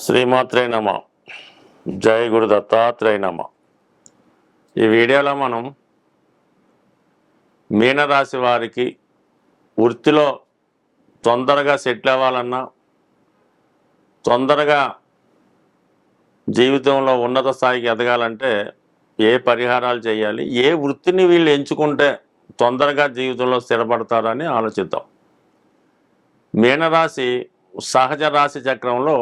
శ్రీమాత్రే నమ. జై గురు దత్తాత్రేయ నమ. ఈ వీడియోలో మనం మీనరాశి వారికి వృత్తిలో తొందరగా సెటిల్ అవ్వాలన్నా, తొందరగా జీవితంలో ఉన్నత స్థాయికి ఎదగాలంటే ఏ పరిహారాలు చేయాలి, ఏ వృత్తిని వీళ్ళు ఎంచుకుంటే తొందరగా జీవితంలో స్థిరపడతారని ఆలోచిద్దాం. మీనరాశి సహజ రాశి చక్రంలో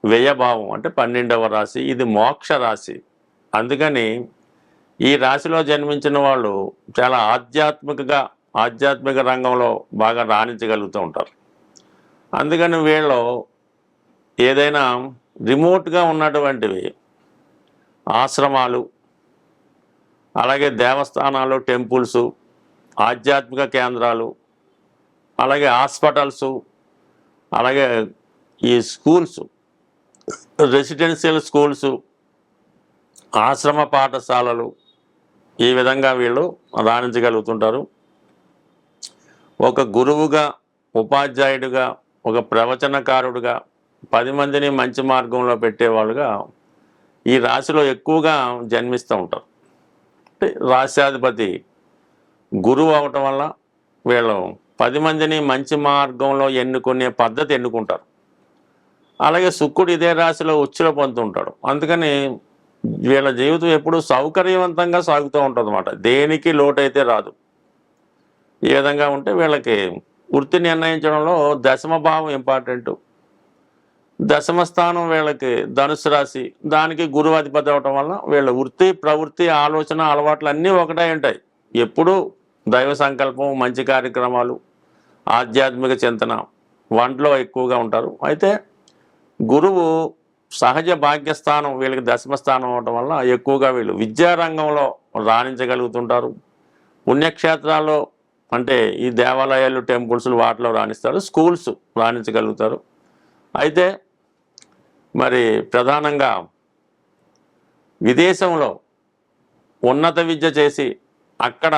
వ్యయభావం అంటే 12వ రాశి. ఇది మోక్ష రాశి. అందుకని ఈ రాశిలో జన్మించిన వాళ్ళు చాలా ఆధ్యాత్మిక రంగంలో బాగా రాణించగలుగుతూ ఉంటారు. అందుకని వీళ్ళు ఏదైనా రిమోట్గా ఉన్నటువంటివి ఆశ్రమాలు, అలాగే దేవస్థానాలు, టెంపుల్స్, ఆధ్యాత్మిక కేంద్రాలు, అలాగే హాస్పిటల్స్, అలాగే ఈ స్కూల్స్, రెసిడెన్షియల్ స్కూల్స్, ఆశ్రమ పాఠశాలలు, ఈ విధంగా వీళ్ళు రాణించగలుగుతుంటారు. ఒక గురువుగా, ఉపాధ్యాయుడిగా, ఒక ప్రవచనకారుడిగా 10 మందిని మంచి మార్గంలో పెట్టేవాళ్ళుగా ఈ రాశిలో ఎక్కువగా జన్మిస్తూ ఉంటారు. రాశ్యాధిపతి గురువు అవటం వల్ల వీళ్ళు 10 మందిని మంచి మార్గంలో ఎన్నుకునే పద్ధతి ఎన్నుకుంటారు. అలాగే శుక్రుడు ఇదే రాశిలో ఉచ్చులో పొందుతుంటాడు. అందుకని వీళ్ళ జీవితం ఎప్పుడూ సౌకర్యవంతంగా సాగుతూ ఉంటుంది అన్నమాట. దేనికి లోటైతే రాదు. ఈ విధంగా ఉంటే వీళ్ళకి వృత్తి నిర్ణయించడంలో దశమ భావం ఇంపార్టెంట్. దశమ స్థానం వీళ్ళకి ధనుసు రాశి, దానికి గురువు అధిపతి అవటం వల్ల వీళ్ళ వృత్తి, ప్రవృత్తి, ఆలోచన, అలవాట్లు అన్నీ ఒకటే ఉంటాయి. ఎప్పుడూ దైవ సంకల్పం, మంచి కార్యక్రమాలు, ఆధ్యాత్మిక చింతన వంటలో ఎక్కువగా ఉంటారు. అయితే గురువు సహజ భాగ్యస్థానం వీళ్ళకి దశమ స్థానం అవటం వల్ల ఎక్కువగా వీళ్ళు విద్యారంగంలో రాణించగలుగుతుంటారు. పుణ్యక్షేత్రాల్లో అంటే ఈ దేవాలయాలు, టెంపుల్స్, వాటిలో రాణిస్తారు. స్కూల్స్ రాణించగలుగుతారు. అయితే మరి ప్రధానంగా విదేశంలో ఉన్నత విద్య చేసి అక్కడ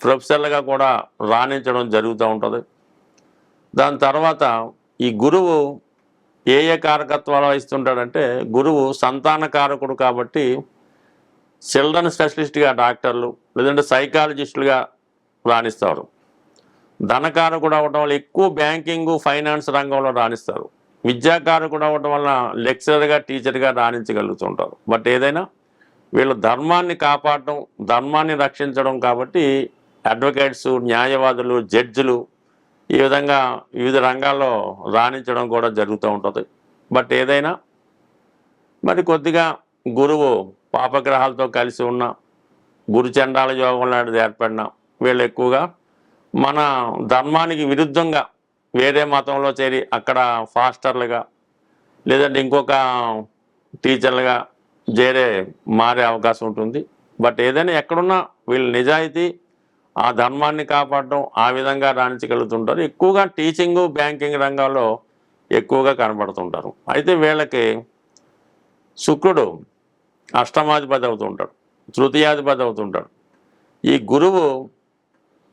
ప్రొఫెసర్లుగా కూడా రాణించడం జరుగుతూ ఉంటుంది. దాని తర్వాత ఈ గురువు ఏ కారకత్వాలు వహిస్తుంటాడంటే, గురువు సంతాన కారకుడు కాబట్టి చిల్డ్రన్ స్పెషలిస్ట్గా డాక్టర్లు, లేదంటే సైకాలజిస్టులుగా రాణిస్తారు. ధనకారకుడు అవ్వటం వల్ల ఎక్కువ బ్యాంకింగ్, ఫైనాన్స్ రంగంలో రాణిస్తారు. విద్యాకారకుడు అవ్వటం వల్ల లెక్చరర్గా, టీచర్గా రాణించగలుగుతుంటారు. బట్ ఏదైనా వీళ్ళు ధర్మాన్ని కాపాడటం, ధర్మాన్ని రక్షించడం కాబట్టి అడ్వకేట్స్, న్యాయవాదులు, జడ్జిలు ఈ విధంగా వివిధ రంగాల్లో రాణించడం కూడా జరుగుతూ ఉంటుంది. బట్ ఏదైనా మరి కొద్దిగా గురువు పాపగ్రహాలతో కలిసి ఉన్న గురుచండాల యోగం లాంటిది ఏర్పడిన వీళ్ళు ఎక్కువగా మన ధర్మానికి విరుద్ధంగా వేరే మతంలో చేరి అక్కడ ఫాస్టర్లుగా, లేదంటే ఇంకొక టీచర్లుగా మారే అవకాశం ఉంటుంది. బట్ ఏదైనా ఎక్కడున్నా వీళ్ళు నిజాయితీ, ఆ ధర్మాన్ని కాపాడడం, ఆ విధంగా రాణించగలుగుతుంటారు. ఎక్కువగా టీచింగు, బ్యాంకింగ్ రంగాల్లో ఎక్కువగా కనబడుతుంటారు. అయితే వీళ్ళకి శుక్రుడు అష్టమాధిపతి అవుతుంటాడు, తృతీయాధిపతి అవుతుంటాడు. ఈ గురువు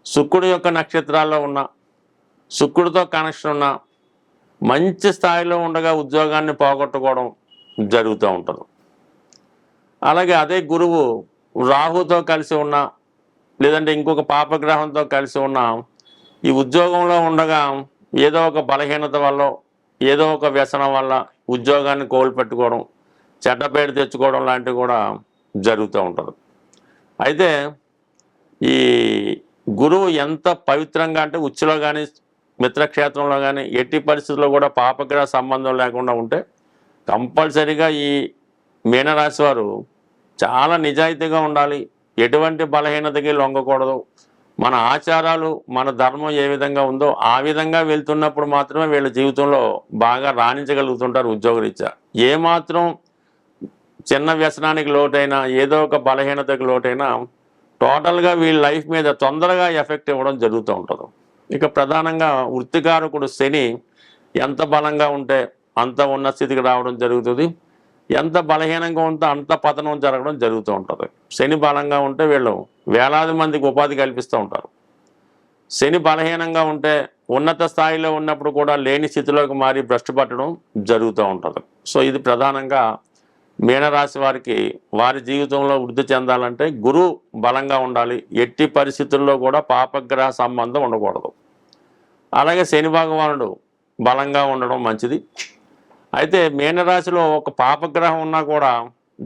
శుక్రుడు యొక్క నక్షత్రాల్లో ఉన్న, శుక్రుడితో కనెక్షన్ ఉన్న, మంచి స్థాయిలో ఉండగా ఉద్యోగాన్ని పోగొట్టుకోవడం జరుగుతూ ఉంటుంది. అలాగే అదే గురువు రాహుతో కలిసి ఉన్న, లేదంటే ఇంకొక పాపగ్రహంతో కలిసి ఉన్న ఈ ఉద్యోగంలో ఉండగా ఏదో ఒక బలహీనత వల్ల, ఏదో ఒక వ్యసనం వల్ల ఉద్యోగాన్ని కోల్పెట్టుకోవడం, చెడ్డపేరు తెచ్చుకోవడం లాంటివి కూడా జరుగుతూ ఉంటుంది. అయితే ఈ గురువు ఎంత పవిత్రంగా అంటే ఉచ్చులో కానీ, మిత్రక్షేత్రంలో కానీ ఎట్టి పరిస్థితుల్లో కూడా పాపగ్రహ సంబంధం లేకుండా ఉంటే కంపల్సరీగా ఈ మీనరాశి వారు చాలా నిజాయితీగా ఉండాలి. ఎటువంటి బలహీనతకి లొంగకూడదు. మన ఆచారాలు, మన ధర్మం ఏ విధంగా ఉందో ఆ విధంగా వెళ్తున్నప్పుడు మాత్రమే వీళ్ళ జీవితంలో బాగా రాణించగలుగుతుంటారు ఉద్యోగరీత్యా. ఏమాత్రం చిన్న వ్యసనానికి లోటైనా, ఏదో ఒక బలహీనతకి లోటైనా టోటల్గా వీళ్ళ లైఫ్ మీద తొందరగా ఎఫెక్ట్ ఇవ్వడం జరుగుతూ ఉంటుంది. ఇక ప్రధానంగా వృత్తికారకుడు శని ఎంత బలంగా ఉంటే అంత ఉన్న స్థితికి రావడం జరుగుతుంది. ఎంత బలహీనంగా ఉంటే అంత పతనం జరగడం జరుగుతూ ఉంటుంది. శని బలంగా ఉంటే వీళ్ళు వేలాది మందికి ఉపాధి కల్పిస్తూ ఉంటారు. శని బలహీనంగా ఉంటే ఉన్నత స్థాయిలో ఉన్నప్పుడు కూడా లేని స్థితిలోకి మారి భ్రష్టు పట్టడం జరుగుతూ ఉంటుంది. సో ఇది ప్రధానంగా మీనరాశి వారికి వారి జీవితంలో వృద్ధి చెందాలంటే గురువు బలంగా ఉండాలి. ఎట్టి పరిస్థితుల్లో కూడా పాపగ్రహ సంబంధం ఉండకూడదు. అలాగే శని భగవానుడు బలంగా ఉండడం మంచిది. అయితే మీనరాశిలో ఒక పాపగ్రహం ఉన్నా కూడా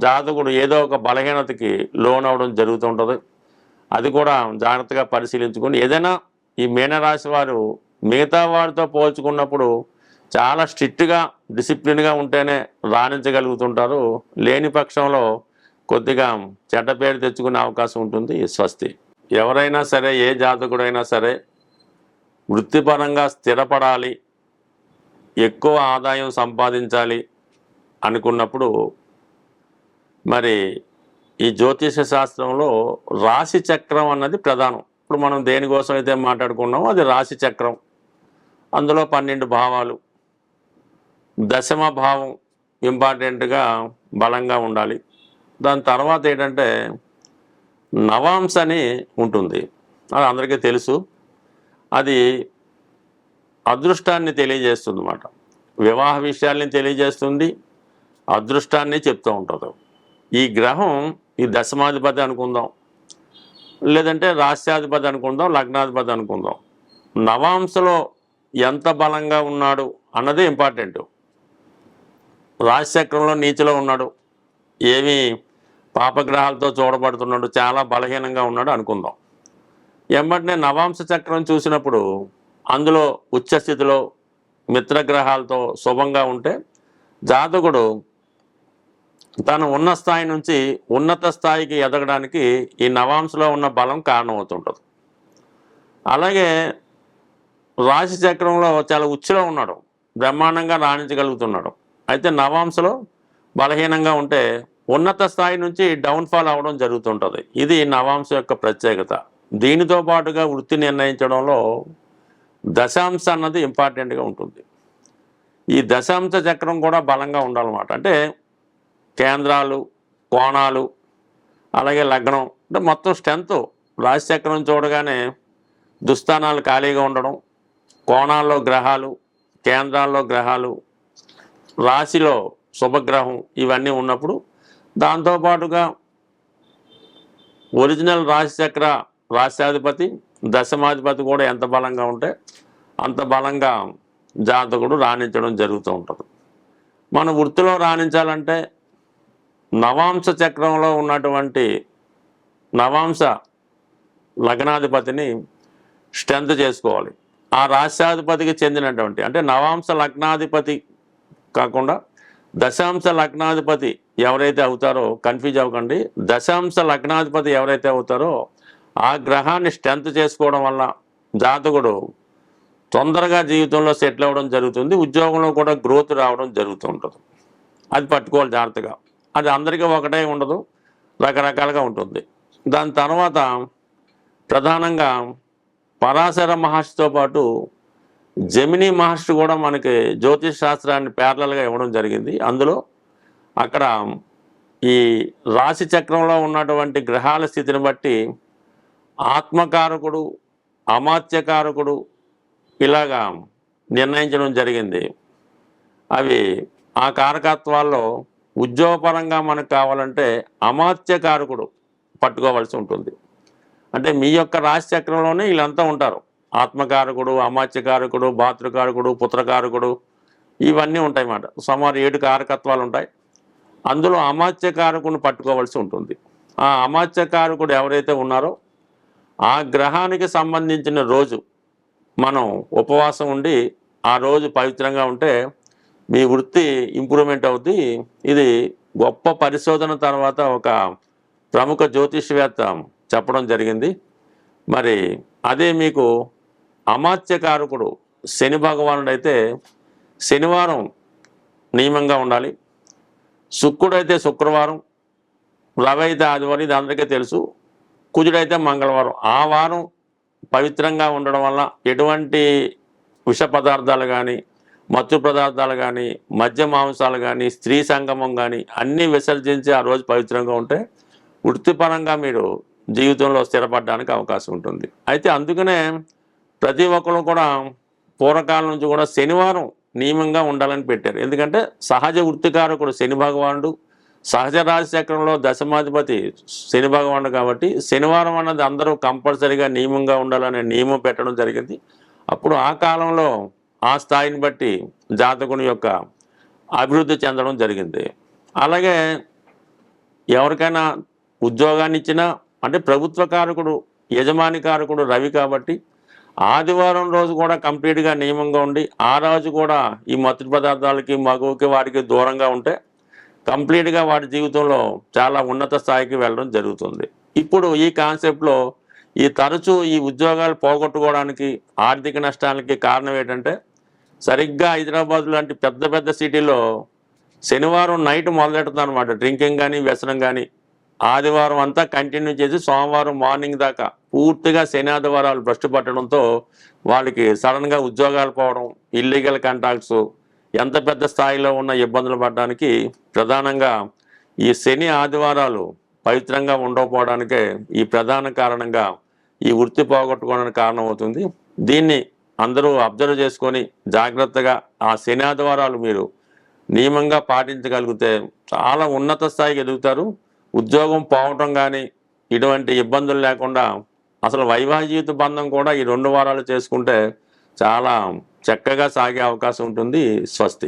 జాతకుడు ఏదో ఒక బలహీనతకి లోనవడం జరుగుతుంటుంది. అది కూడా జాగ్రత్తగా పరిశీలించుకొని ఏదైనా ఈ మీనరాశి వారు మిగతా వారితో పోల్చుకున్నప్పుడు చాలా స్ట్రిక్ట్గా డిసిప్లిన్గా ఉంటేనే రాణించగలుగుతుంటారు. లేని పక్షంలో కొద్దిగా చెడ్డ పేరు తెచ్చుకునే అవకాశం ఉంటుంది. స్వస్తి. ఎవరైనా సరే, ఏ జాతకుడైనా సరే వృత్తిపరంగా స్థిరపడాలి, ఎక్కువ ఆదాయం సంపాదించాలి అనుకున్నప్పుడు మరి ఈ జ్యోతిష శాస్త్రంలో రాశి చక్రం అన్నది ప్రధానం. ఇప్పుడు మనం దేనికోసం అయితే మాట్లాడుకున్నామో అది రాశి చక్రం. అందులో 12 భావాలు, దశమ భావం ఇంపార్టెంట్గా బలంగా ఉండాలి. దాని తర్వాత ఏంటంటే నవాంశ అని ఉంటుంది, అది అందరికీ తెలుసు. అది అదృష్టాన్ని తెలియజేస్తుంది అన్నమాట. వివాహ విషయాల్ని తెలియజేస్తుంది, అదృష్టాన్ని చెప్తూ ఉంటుంది. ఈ గ్రహం ఈ దశమాధిపతి అనుకుందాం, లేదంటే రాశ్యాధిపతి అనుకుందాం, లగ్నాధిపతి అనుకుందాం. నవాంశలో ఎంత బలంగా ఉన్నాడు అన్నదే ఇంపార్టెంట్. రాశిచక్రంలో నీతిలో ఉన్నాడు, ఏమి పాపగ్రహాలతో చూడబడుతున్నాడు, చాలా బలహీనంగా ఉన్నాడు అనుకుందాం. వెంబటనే నవాంశ చక్రం చూసినప్పుడు అందులో ఉచ్చస్థితిలో మిత్రగ్రహాలతో శుభంగా ఉంటే జాతకుడు తను ఉన్న స్థాయి నుంచి ఉన్నత స్థాయికి ఎదగడానికి ఈ నవాంశలో ఉన్న బలం కారణమవుతుంటుంది. అలాగే రాశి చక్రంలో చాలా ఉచ్చులో ఉన్నాడు, బ్రహ్మాండంగా రాణించగలుగుతున్నాడు. అయితే నవాంశలో బలహీనంగా ఉంటే ఉన్నత స్థాయి నుంచి డౌన్ఫాల్ అవ్వడం జరుగుతుంటుంది. ఇది నవాంశ యొక్క ప్రత్యేకత. దీనితో పాటుగా వృత్తి నిర్ణయించడంలో దశాంశ అన్నది ఇంపార్టెంట్గా ఉంటుంది. ఈ దశాంశ చక్రం కూడా బలంగా ఉండాలన్నమాట. అంటే కేంద్రాలు, కోణాలు, అలాగే లగ్నం, అంటే మొత్తం స్ట్రెంత్. రాశి చక్రం చూడగానే దుస్థానాలు ఖాళీగా ఉండడం, కోణాల్లో గ్రహాలు, కేంద్రాల్లో గ్రహాలు, రాశిలో శుభగ్రహం, ఇవన్నీ ఉన్నప్పుడు దాంతోపాటుగా ఒరిజినల్ రాశిచక్ర రాశ్యాధిపతి, దశమాధిపతి కూడా ఎంత బలంగా ఉంటే అంత బలంగా జాతకుడు రాణించడం జరుగుతూ ఉంటుంది. మన వృత్తిలో రాణించాలంటే నవాంశ చక్రంలో ఉన్నటువంటి నవాంశ లగ్నాధిపతిని స్ట్రెంత్ చేసుకోవాలి. ఆ రాశ్యాధిపతికి చెందినటువంటి, అంటే నవాంశ లగ్నాధిపతి కాకుండా దశాంశ లగ్నాధిపతి ఎవరైతే అవుతారో, కన్ఫ్యూజ్ అవ్వకండి, దశాంశ లగ్నాధిపతి ఎవరైతే అవుతారో ఆ గ్రహాన్ని స్ట్రెంత్ చేసుకోవడం వల్ల జాతకుడు తొందరగా జీవితంలో సెటిల్ అవ్వడం జరుగుతుంది. ఉద్యోగంలో కూడా గ్రోత్ రావడం జరుగుతూ ఉంటుంది. అది పట్టుకోవాలి జాగ్రత్తగా. అది అందరికీ ఒకటే ఉండదు, రకరకాలుగా ఉంటుంది. దాని తర్వాత ప్రధానంగా పరాశర మహర్షితో పాటు జమిని మహర్షి కూడా మనకి జ్యోతిష్ శాస్త్రాన్ని ప్యారలల్గా ఇవ్వడం జరిగింది. అందులో అక్కడ ఈ రాశి చక్రంలో ఉన్నటువంటి గ్రహాల స్థితిని బట్టి ఆత్మకారకుడు, అమాత్యకారకుడు ఇలాగా నిర్ణయించడం జరిగింది. అవి ఆ కారకత్వాల్లో ఉద్యోగపరంగా మనకు కావాలంటే అమాత్యకారకుడు పట్టుకోవాల్సి ఉంటుంది. అంటే మీ యొక్క రాశి చక్రంలోనే వీళ్ళంతా ఉంటారు. ఆత్మకారకుడు, అమాత్యకారకుడు, భాతృకారకుడు, పుత్రకారకుడు, ఇవన్నీ ఉంటాయి అన్నమాట. సుమారు 7 కారకత్వాలు ఉంటాయి. అందులో అమాత్యకారకుడిని పట్టుకోవాల్సి ఉంటుంది. ఆ అమాత్యకారకుడు ఎవరైతే ఉన్నారో ఆ గ్రహానికి సంబంధించిన రోజు మనం ఉపవాసం ఉండి ఆ రోజు పవిత్రంగా ఉంటే మీ వృత్తి ఇంప్రూవ్మెంట్ అవుతుంది. ఇది గొప్ప పరిశోధన తర్వాత ఒక ప్రముఖ జ్యోతిష్యవేత్త చెప్పడం జరిగింది. మరి అదే మీకు అమాత్యకారకుడు శని భగవానుడు అయితే శనివారం నియమంగా ఉండాలి, శుక్రుడైతే శుక్రవారం, రవి అయితే ఆదివారం, ఇది అందరికీ తెలుసు, కుజుడైతే మంగళవారం. ఆ వారం పవిత్రంగా ఉండడం వల్ల ఎటువంటి విష పదార్థాలు కానీ, మత్తు పదార్థాలు కానీ, మద్య మాంసాలు కానీ, స్త్రీ సంగమం కానీ అన్నీ విసర్జించి ఆ రోజు పవిత్రంగా ఉంటే వృత్తిపరంగా మీరు జీవితంలో స్థిరపడడానికి అవకాశం ఉంటుంది. అయితే అందుకనే ప్రతి ఒక్కరు కూడా పూర్వకాలం నుంచి కూడా శనివారం నియమంగా ఉండాలని పెట్టారు. ఎందుకంటే సహజ వృత్తికారకుడు శని భగవానుడు, సహజ రాశి చక్రంలో దశమాధిపతి శని భగవానుడు కాబట్టి శనివారం అన్నది అందరూ కంపల్సరీగా నియమంగా ఉండాలనే నియమం పెట్టడం జరిగింది. అప్పుడు ఆ కాలంలో ఆ స్థాయిని బట్టి జాతకుని యొక్క అభివృద్ధి చెందడం జరిగింది. అలాగే ఎవరికైనా ఉద్యోగాన్ని ఇచ్చినా అంటే ప్రభుత్వ కారకుడు యజమాని కారకుడు రవి కాబట్టి ఆదివారం రోజు కూడా కంప్లీట్గా నియమంగా ఉండి ఆ రోజు కూడా ఈ మత్తు పదార్థాలకి మగువకి వారికి దూరంగా ఉంటే కంప్లీట్గా వాడి జీవితంలో చాలా ఉన్నత స్థాయికి వెళ్ళడం జరుగుతుంది. ఇప్పుడు ఈ కాన్సెప్ట్లో ఈ తరచూ ఈ ఉద్యోగాలు పోగొట్టుకోవడానికి ఆర్థిక నష్టాలకి కారణం ఏంటంటే సరిగ్గా హైదరాబాద్ లాంటి పెద్ద పెద్ద సిటీలో శనివారం నైట్ మొదలెడుతుంది అనమాట డ్రింకింగ్ కానీ వ్యసనం కానీ. ఆదివారం అంతా కంటిన్యూ చేసి సోమవారం మార్నింగ్ దాకా పూర్తిగా శని ఆదివారాలు భ్రష్టు పట్టడంతో వాళ్ళకి సడన్గా ఉద్యోగాలు పోవడం, ఇల్లీగల్ కాంట్రాక్ట్స్, ఎంత పెద్ద స్థాయిలో ఉన్న ఇబ్బందులు పడడానికి ప్రధానంగా ఈ శని ఆదివారాలు పవిత్రంగా ఉండకపోవడానికే ఈ ప్రధాన కారణంగా ఈ వృత్తి పోగొట్టుకోవడానికి కారణం అవుతుంది. దీన్ని అందరూ అబ్జర్వ్ చేసుకొని జాగ్రత్తగా ఆ శని ఆదివారాలు మీరు నియమంగా పాటించగలిగితే చాలా ఉన్నత స్థాయికి ఎదుగుతారు. ఉద్యోగం పోవటం కానీ ఇటువంటి ఇబ్బందులు లేకుండా అసలు వైవాహిక జీవిత బంధం కూడా ఈ 2 వారాలు చేసుకుంటే చాలా చక్కగా సాగే అవకాశం ఉంటుంది. స్వస్తి.